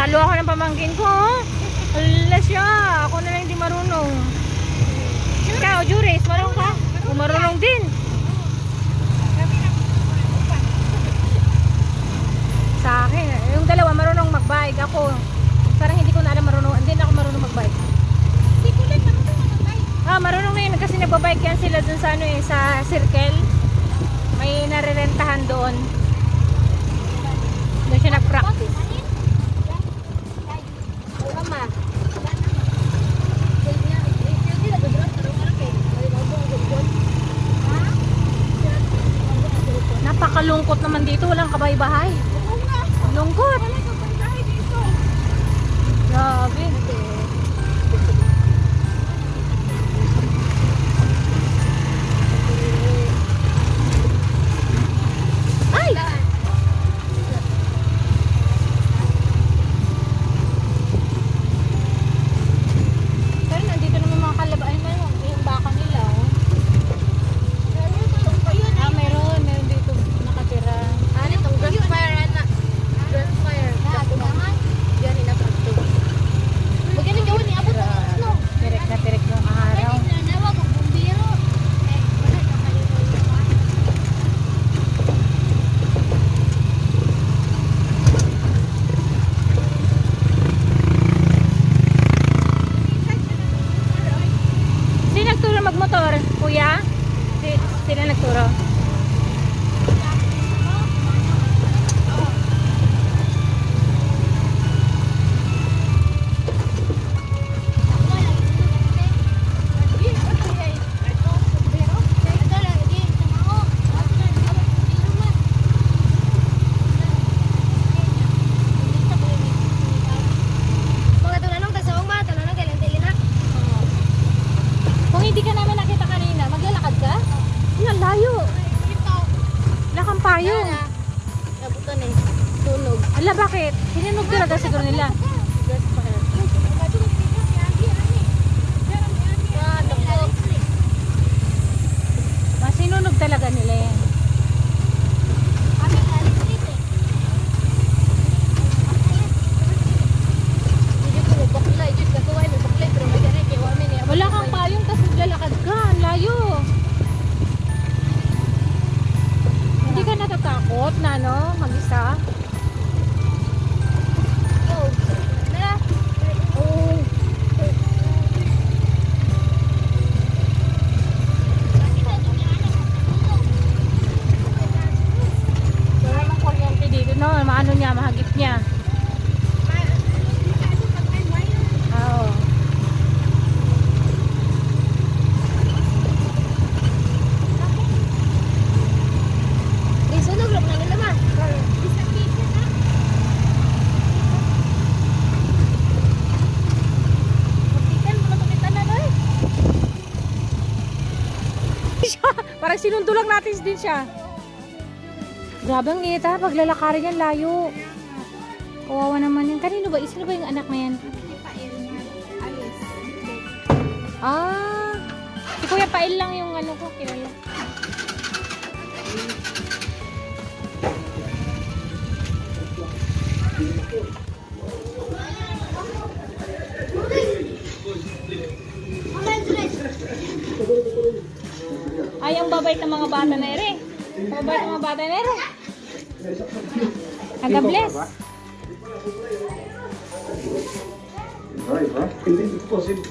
Talo ako ng pamangkin ko, oh. Ala siya. Ako na lang hindi marunong. Ikaw, Juris, marunong ka? Marunong din. Sa akin, yung dalawa marunong mag-bike. Ako, parang hindi ko na alam marunong. Hindi na ako marunong mag-bike. Hindi ko lang marunong mag-bike. Marunong na yun kasi nagba-bike yan sila dun sa ano eh, sa circle. May narirentahan doon. Doon siya nag-practice. Napakalungkot naman dito, walang kabahay-bahay. Lungkot. Grabe. Ay! Pero nandito naman mga kalabaan na yung baka nila. Oh. Meron dito nakatira. Ano itong grassfire na? Grassfire. Yan inapagto. Magaling gawin ni abot ang snow. Tirik na tirik yung araw. Nawag ang bumbiro. Wala ka kalimutan. Sino nagturo magmotor? Kuya? Sino nagturo? Kung hindi ka namin nakita kanina, maglalakad ka? Ang layo. Lakang payo. Nabutan eh. Tunog. Ala, bakit? Sinunog talaga siguro nila. Masinunog talaga nila yan. Wala kang payong kasi lalakad ka. Ang layo. Hindi ka natatakot na ano, mag-isa? Wala namang kuryente dito, no? Maano niya, mahagip niya. Oo. Parang sinundo lang natin din siya. Grabe ang init ha, paglalakarin yan layo. Kawawa naman yan. Kanino ba? Isa ba yung anak na yan? Si Kuya Pail lang yung ano ko, kilala. Ay, ang babait ng mga bata na ere. Ang babait ng mga bata na ere. God bless. Hindi possible.